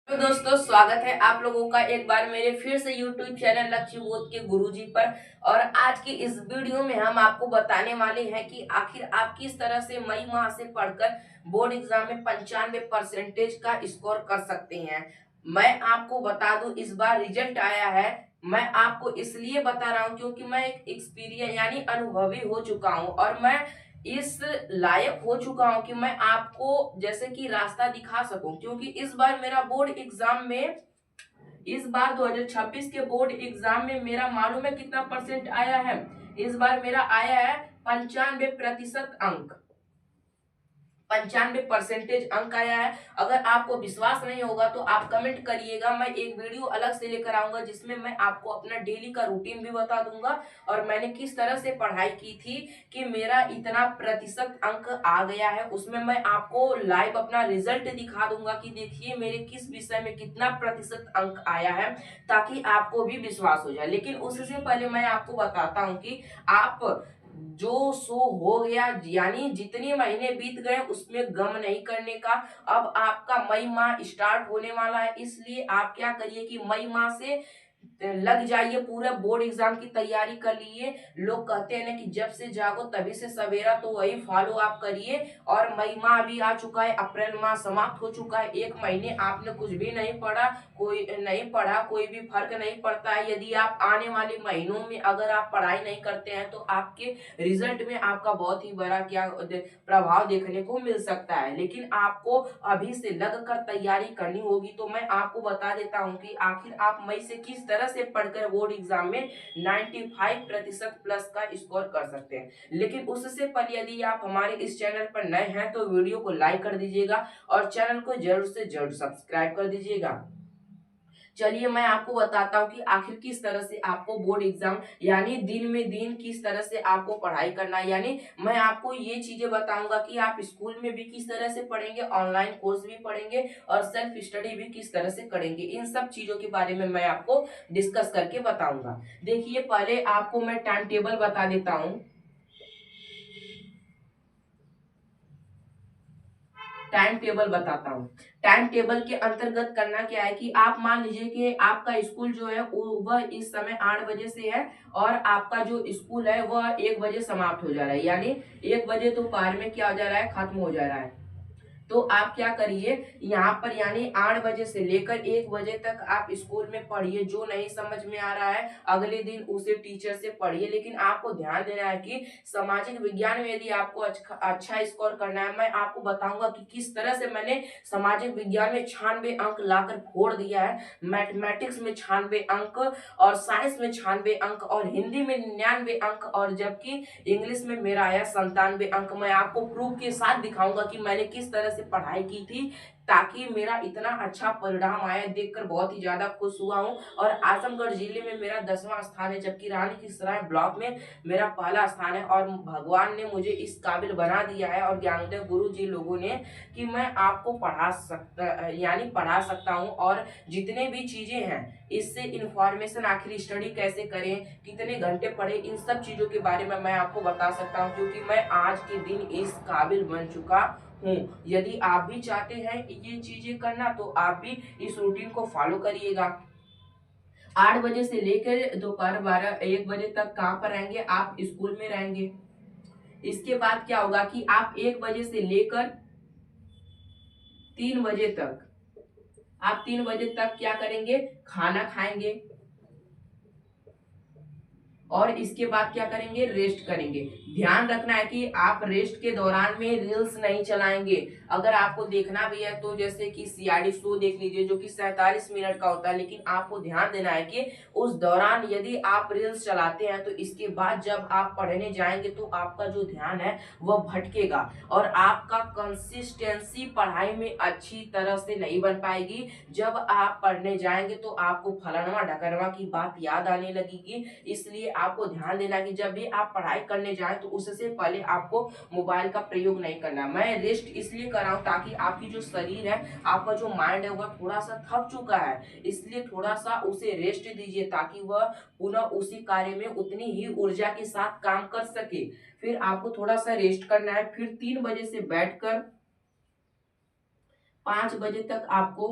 तो दोस्तों, स्वागत है आप लोगों का एक बार मेरे फिर से YouTube चैनल लक्ष्य बोध के गुरुजी पर। और आज की इस वीडियो में हम आपको बताने वाले हैं कि आखिर आप किस तरह से मई माह से पढ़कर बोर्ड एग्जाम में 95% का स्कोर कर सकते हैं। मैं आपको बता दूं, इस बार रिजल्ट आया है। मैं आपको इसलिए बता रहा हूं क्योंकि मैं एक एक्सपीरियंस यानी अनुभवी हो चुका हूं और मैं इस लायक हो चुका हूं कि मैं आपको जैसे कि रास्ता दिखा सकूं, क्योंकि इस बार मेरा बोर्ड एग्जाम में, इस बार 2026 के बोर्ड एग्जाम में मेरा मालूम है कितना परसेंट आया है। इस बार मेरा आया है 95% अंक। 95% अंक आया है। अगर आपको विश्वास नहीं होगा तो आप कमेंट करिएगा, मैं एक वीडियो अलग से लेकर आऊंगा जिसमें मैं आपको अपना डेली का रूटीन भी बता दूंगा और मैंने किस तरह से पढ़ाई की थी कि मेरा इतना प्रतिशत अंक आ गया है। उसमें मैं आपको लाइव अपना रिजल्ट दिखा दूंगा कि देखिए मेरे किस विषय में कितना प्रतिशत अंक आया है, ताकि आपको भी विश्वास हो जाए। लेकिन उससे पहले मैं आपको बताता हूँ कि आप जो सो हो गया, यानी जितने महीने बीत गए उसमें गम नहीं करने का। अब आपका मई माह स्टार्ट होने वाला है, इसलिए आप क्या करिए कि मई माह से लग जाइए, पूरा बोर्ड एग्जाम की तैयारी कर लिए। लोग कहते हैं ना कि जब से जागो तभी से सवेरा, तो वही फॉलो आप करिए। और मई माह भी आ चुका है, अप्रैल माह समाप्त हो चुका है। एक महीने आपने कुछ भी नहीं पढ़ा, कोई नहीं पढ़ा, कोई भी फर्क नहीं पड़ता है। यदि आप आने वाले महीनों में अगर आप पढ़ाई नहीं करते हैं तो आपके रिजल्ट में आपका बहुत ही बड़ा क्या प्रभाव देखने को मिल सकता है। लेकिन आपको अभी से लगकर तैयारी करनी होगी। तो मैं आपको बता देता हूं कि आखिर आप मई से किस तरह से पढ़कर बोर्ड एग्जाम में 95% प्लस का स्कोर कर सकते हैं। लेकिन उससे पहले यदि आप हमारे इस चैनल पर नए हैं तो वीडियो को लाइक कर दीजिएगा और चैनल को जरूर से जरूर सब्सक्राइब कर दीजिएगा। चलिए मैं आपको बताता हूँ कि आखिर किस तरह से आपको बोर्ड एग्जाम यानी दिन में दिन किस तरह से आपको पढ़ाई करना है। यानी मैं आपको ये चीजें बताऊंगा कि आप स्कूल में भी किस तरह से पढ़ेंगे, ऑनलाइन कोर्स भी पढ़ेंगे और सेल्फ स्टडी भी किस तरह से करेंगे। इन सब चीजों के बारे में मैं आपको डिस्कस करके बताऊंगा। देखिए, पहले आपको मैं टाइम टेबल बता देता हूँ। टाइम टेबल बताता हूँ। टाइम टेबल के अंतर्गत करना क्या है कि आप मान लीजिए कि आपका स्कूल जो है वह इस समय 8 बजे से है और आपका जो स्कूल है वह 1 बजे समाप्त हो जा रहा है, यानी 1 बजे दोपहर में क्या हो जा रहा है, खत्म हो जा रहा है। तो आप क्या करिए, यहाँ पर यानी 8 बजे से लेकर 1 बजे तक आप स्कूल में पढ़िए। जो नहीं समझ में आ रहा है अगले दिन उसे टीचर से पढ़िए। लेकिन आपको ध्यान देना है कि सामाजिक विज्ञान में यदि आपको अच्छा स्कोर करना है, मैं आपको बताऊंगा कि किस तरह से मैंने सामाजिक विज्ञान में 96 अंक लाकर फोड़ दिया है, मैथमेटिक्स में 96 अंक और साइंस में 96 अंक और हिंदी में 99 अंक और जबकि इंग्लिश में मेरा आया 97 अंक। मैं आपको प्रूफ के साथ दिखाऊंगा कि मैंने किस तरह से पढ़ाई की थी ताकि मेरा इतना अच्छा परिणाम आया। देखकर बहुत ही ज्यादा खुश हुआ हूँ। और आजमगढ़ जिले में मेरा 10वां स्थान है, जबकि रानी की सराय ब्लॉक में मेरा पहला स्थान है। और भगवान ने मुझे इस काबिल बना दिया है और ज्ञानोदय गुरु जी लोगों ने कि मैं आपको पढ़ा सकता हूँ। और जितने भी चीजें हैं इससे इंफॉर्मेशन, आखिर स्टडी कैसे करें, कितने घंटे पढ़े, इन सब चीजों के बारे में मैं आपको बता सकता हूँ, क्योंकि मैं आज के दिन इस काबिल बन चुका हूँ। यदि आप भी चाहते हैं ये चीजें करना तो आप भी इस रूटीन को फॉलो करिएगा। 8 बजे से लेकर दोपहर 1 बजे तक कहाँ पर रहेंगे, आप स्कूल में रहेंगे। इसके बाद क्या होगा कि आप 1 बजे से लेकर 3 बजे तक, आप 3 बजे तक क्या करेंगे, खाना खाएंगे। और इसके बाद क्या करेंगे, रेस्ट करेंगे। ध्यान रखना है कि आप रेस्ट के दौरान में रील्स नहीं चलाएंगे। अगर आपको देखना भी है तो जैसे कि सीआईडी शो देख लीजिए जो कि 47 मिनट का होता है। लेकिन आपको ध्यान देना है कि उस दौरान यदि आप रील्स चलाते हैं तो इसके बाद जब आप पढ़ने जाएंगे तो आपका जो ध्यान है वह भटकेगा और आपका कंसिस्टेंसी पढ़ाई में अच्छी तरह से नहीं बन पाएगी। जब आप पढ़ने जाएंगे तो आपको फलानवा ढकनवा की बात याद आने लगेगी। इसलिए आपको ध्यान देना कि जब भी आप पढ़ाई करने जाएं तो उससे पहले आपको मोबाइल का प्रयोग नहीं करना। मैं रेस्ट इसलिए कर रहा हूं ताकि आपकी जो शरीर है, आपका जो माइंड है वह थोड़ा सा थक चुका है, इसलिए थोड़ा सा उसे रेस्ट दीजिए ताकि वह पुनः उसी कार्य में उतनी ही ऊर्जा के साथ काम कर सके। फिर आपको थोड़ा सा रेस्ट करना है। फिर 3 बजे से बैठकर 5 बजे तक आपको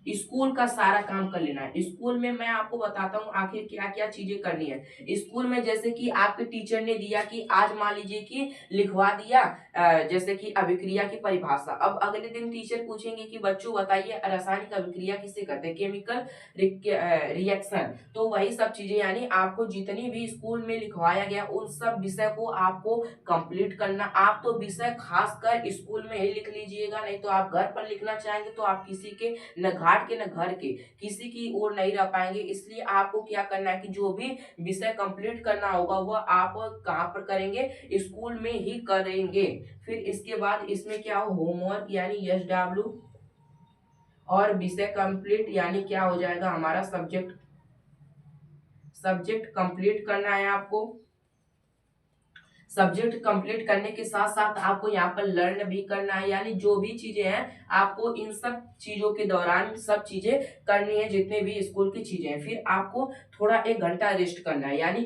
स्कूल का सारा काम कर लेना है। स्कूल में मैं आपको बताता हूँ आखिर क्या क्या चीजें करनी है। स्कूल में जैसे कि आपके टीचर ने दिया कि आज मान लीजिए कि लिखवा दिया जैसे कि अभिक्रिया की परिभाषा। अब अगले दिन टीचर पूछेंगे कि बच्चों बताइए रासायनिक अभिक्रिया किसे कहते हैं, केमिकल रिएक्शन। तो वही सब चीजें यानी आपको जितनी भी स्कूल में लिखवाया गया उन सब विषय को आपको कंप्लीट करना। आप तो विषय खास कर स्कूल में ही लिख लीजिएगा, नहीं तो आप घर पर लिखना चाहेंगे तो आप किसी के न घाट के न घर के किसी की ओर नहीं रह पाएंगे। इसलिए आपको क्या करना है कि जो भी विषय कंप्लीट करना होगा वह आप कहाँ पर करेंगे, स्कूल में ही करेंगे। फिर इसके बाद इसमें क्या हो, होमवर्क यानी SW और विषय कंप्लीट यानी क्या हो जाएगा हमारा सब्जेक्ट कंप्लीट करना है आपको। सब्जेक्ट कंप्लीट करने के साथ साथ आपको यहाँ पर लर्न भी करना है, यानी जो भी चीजें हैं आपको इन सब चीजों के दौरान सब चीजें करनी है, जितने भी स्कूल की चीजें हैं। फिर आपको थोड़ा 1 घंटा रेस्ट करना है, यानी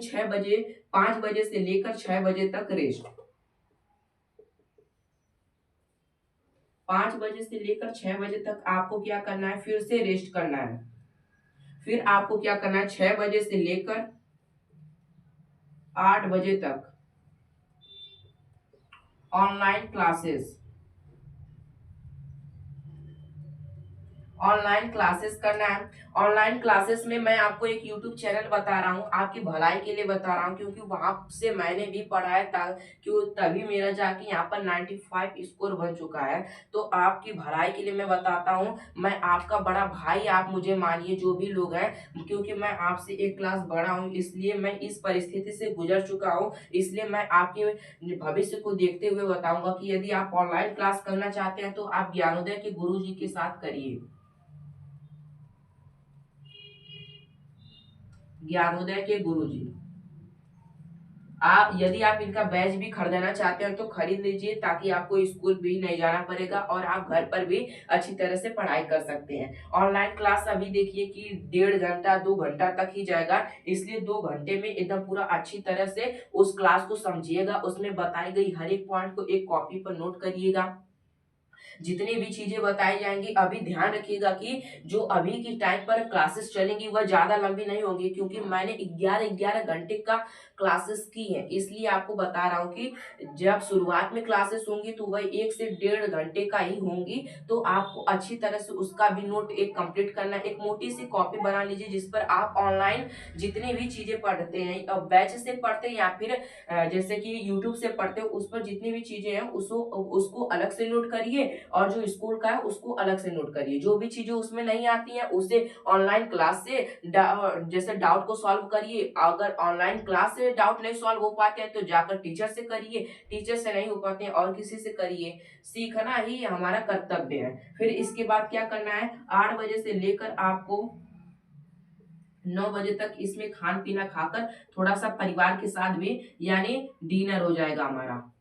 5 बजे से लेकर 6 बजे तक रेस्ट। 5 बजे से लेकर 6 बजे तक आपको क्या करना है, फिर से रेस्ट करना है। फिर आपको क्या करना है, 6 बजे से लेकर 8 बजे तक ऑनलाइन क्लासेस करना है। ऑनलाइन क्लासेस में मैं आपको एक यूट्यूब चैनल बता रहा हूँ, आपकी भलाई के लिए बता रहा हूँ, क्योंकि वहां से मैंने भी पढ़ा है क्यों तभी मेरा जाके यहाँ पर 95 स्कोर बन चुका है। तो आपकी भलाई के लिए मैं बताता हूँ, मैं आपका बड़ा भाई, आप मुझे मानिए जो भी लोग हैं, क्योंकि मैं आपसे 1 क्लास बड़ा हूँ, इसलिए मैं इस परिस्थिति से गुजर चुका हूँ। इसलिए मैं आपके भविष्य को देखते हुए बताऊंगा कि यदि आप ऑनलाइन क्लास करना चाहते हैं तो आप ज्ञानोदय के गुरु जी के साथ करिए। ज्ञानोदय के गुरुजी, आप यदि आप इनका बैच भी खरीदना चाहते हैं तो खरीद लीजिए, ताकि आपको स्कूल भी नहीं जाना पड़ेगा और आप घर पर भी अच्छी तरह से पढ़ाई कर सकते हैं। ऑनलाइन क्लास अभी देखिए कि 1.5 घंटा 2 घंटा तक ही जाएगा, इसलिए 2 घंटे में एकदम पूरा अच्छी तरह से उस क्लास को समझिएगा। उसमें बताई गई हर एक पॉइंट को एक कॉपी पर नोट करिएगा। जितनी भी चीजें बताई जाएंगी अभी ध्यान रखिएगा कि जो अभी की टाइम पर क्लासेस चलेंगी वह ज्यादा लंबी नहीं होंगी, क्योंकि मैंने 11-11 घंटे का क्लासेस की है। इसलिए आपको बता रहा हूँ कि जब शुरुआत में क्लासेस होंगी तो वह 1 से 1.5 घंटे का ही होंगी। तो आपको अच्छी तरह से उसका भी नोट एक कंप्लीट करना है। एक मोटी सी कॉपी बना लीजिए जिस पर आप ऑनलाइन जितनी भी चीजें पढ़ते हैं, बैच से पढ़ते हैं या फिर जैसे कि यूट्यूब से पढ़ते हो, उस पर जितनी भी चीजें हैं उसको अलग से नोट करिए और जो स्कूल का है उसको अलग से नोट करिए। जो भी चीजें उसमें नहीं आती हैं उसे ऑनलाइन क्लास से जैसे डाउट को सॉल्व करिए। अगर ऑनलाइन क्लास से डाउट नहीं सॉल्व हो पाते हैं तो जाकर टीचर से करिए, टीचर से नहीं हो पाते हैं और किसी से करिए। सीखना ही हमारा कर्तव्य है। फिर इसके बाद क्या करना है, 8 बजे से लेकर आपको 9 बजे तक इसमें खान पीना खाकर थोड़ा सा परिवार के साथ भी यानी डिनर हो जाएगा हमारा,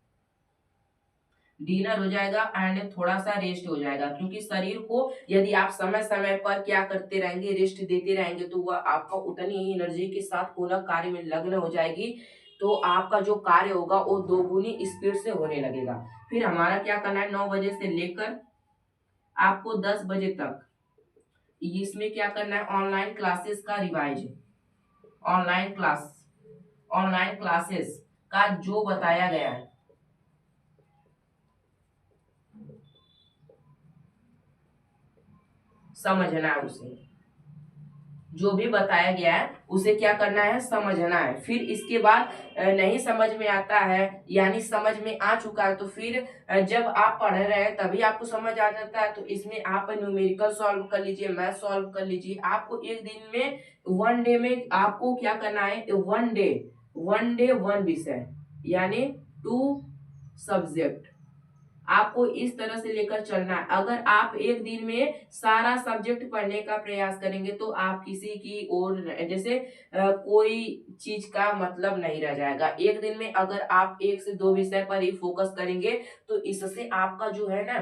डिनर हो जाएगा एंड थोड़ा सा रेस्ट हो जाएगा। क्योंकि शरीर को यदि आप समय समय पर क्या करते रहेंगे, रेस्ट देते रहेंगे, तो वह आपका उतनी ही एनर्जी के साथ पुनः कार्य में लग्न हो जाएगी। तो आपका जो कार्य होगा वो 2 गुनी स्पीड से होने लगेगा। फिर हमारा क्या करना है, 9 बजे से लेकर आपको 10 बजे तक इसमें क्या करना है, ऑनलाइन क्लासेस का revise, online class online classes का जो बताया गया है समझना है उसे, जो भी बताया गया है उसे क्या करना है, समझना है। फिर इसके बाद नहीं समझ में आता है यानी समझ में आ चुका है तो फिर जब आप पढ़ रहे हैं तभी आपको समझ आ जाता है, तो इसमें आप न्यूमेरिकल सॉल्व कर लीजिए, मैथ सॉल्व कर लीजिए। आपको एक दिन में 1 डे में आपको क्या करना है, 1 डे 1 विषय यानी 2 सब्जेक्ट आपको इस तरह से लेकर चलना है। अगर आप एक दिन में सारा सब्जेक्ट पढ़ने का प्रयास करेंगे तो आप किसी की और जैसे कोई चीज का मतलब नहीं रह जाएगा। एक दिन में अगर आप 1 से 2 विषय पर ही फोकस करेंगे तो इससे आपका जो है ना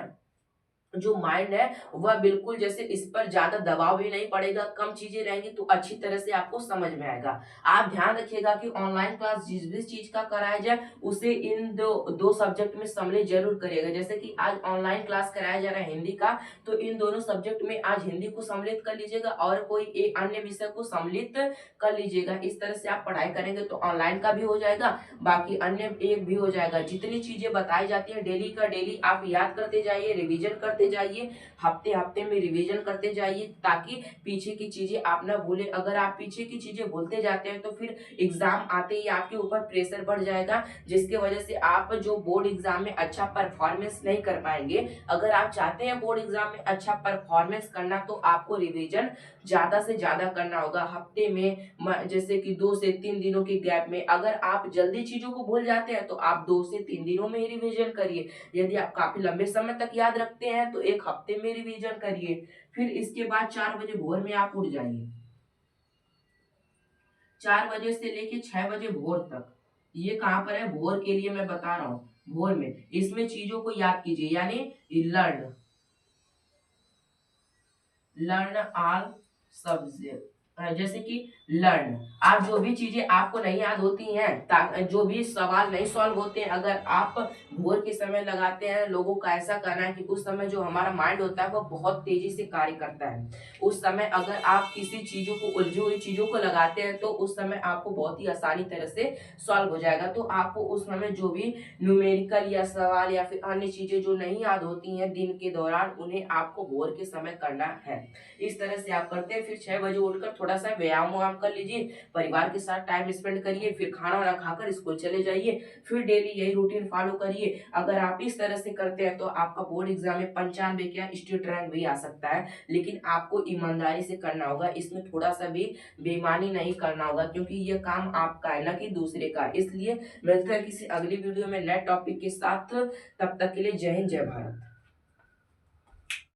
जो माइंड है वह बिल्कुल जैसे इस पर ज्यादा दबाव भी नहीं पड़ेगा, कम चीजें रहेंगी तो अच्छी तरह से आपको समझ में आएगा। आप ध्यान रखिएगा कि ऑनलाइन क्लास जिस भी चीज का कराया जाए उसे इन दो दो सब्जेक्ट में सम्मिलित जरूर करिएगा। जैसे कि आज ऑनलाइन क्लास कराया जा रहा है हिंदी का, तो इन दोनों सब्जेक्ट में आज हिंदी को सम्मिलित कर लीजिएगा और कोई एक अन्य विषय को सम्मिलित कर लीजिएगा। इस तरह से आप पढ़ाई करेंगे तो ऑनलाइन का भी हो जाएगा, बाकी अन्य एक भी हो जाएगा। जितनी चीजें बताई जाती है डेली का डेली आप याद करते जाइए, रिवीजन करते जाइए, हफ्ते हफ्ते में रिवीजन करते जाइए, ताकि पीछे की चीजें आप ना भूले। अगर आप पीछे की चीजें भूलते जाते हैं तो फिर एग्जाम आते ही आपके ऊपर प्रेशर बढ़ जाएगा, जिसके वजह से आप जो बोर्ड एग्जाम में अच्छा परफॉर्मेंस नहीं कर पाएंगे। अगर आप चाहते हैं बोर्ड एग्जाम में अच्छा परफॉर्मेंस करना तो आपको रिवीजन ज्यादा से ज्यादा करना होगा। हफ्ते में जैसे कि 2 से 3 दिनों के गैप में, अगर आप जल्दी चीजों को भूल जाते हैं तो आप 2 से 3 दिनों में ही रिवीजन करिए। यदि आप काफी लंबे समय तक याद रखते हैं तो एक हफ्ते में रिवीजन करिए। फिर इसके बाद 4 बजे भोर में आप उठ जाइए, 4 बजे से लेके 6 बजे भोर तक। ये कहाँ पर है? भोर के लिए मैं बता रहा हूँ, भोर में इसमें चीजों को याद कीजिए, यानी लर्न लर्न ऑल सब्जेक्ट। जैसे कि लर्न, आप जो भी चीजें आपको नहीं याद होती हैं, जो भी सवाल नहीं सॉल्व होते हैं, अगर आप भोर के समय लगाते हैं, लोगों का ऐसा कहना है कि उस समय जो हमारा माइंड होता है वो बहुत तेजी से कार्य करता है। उस समय अगर आप किसी चीजों को, उलझी हुई चीजों को लगाते हैं तो उस समय आपको बहुत ही आसानी तरह से सॉल्व हो जाएगा। तो आपको उस समय जो भी न्यूमेरिकल या सवाल या फिर अन्य चीजें जो नहीं याद होती हैं दिन के दौरान, उन्हें आपको भोर के समय करना है। इस तरह से आप करते हैं। फिर 6 बजे उठकर थोड़ा सा व्यायाम व्यायाम कर लीजिए, परिवार के साथ टाइम स्पेंड करिए, फिर खाना वाना खाकर स्कूल चले जाइए। फिर डेली यही रूटीन फॉलो करिए। अगर आप इस तरह से करते हैं तो आपका बोर्ड एग्जाम में 95 क्या स्टेट रैंक भी आ सकता है। लेकिन आपको ईमानदारी से करना होगा, इसमें थोड़ा सा भी बेईमानी नहीं करना होगा, क्योंकि ये काम आपका है ना कि दूसरे का। इसलिए मिलते हैं किसी अगली वीडियो में नए टॉपिक के साथ। तब तक के लिए जय हिंद, जय भारत।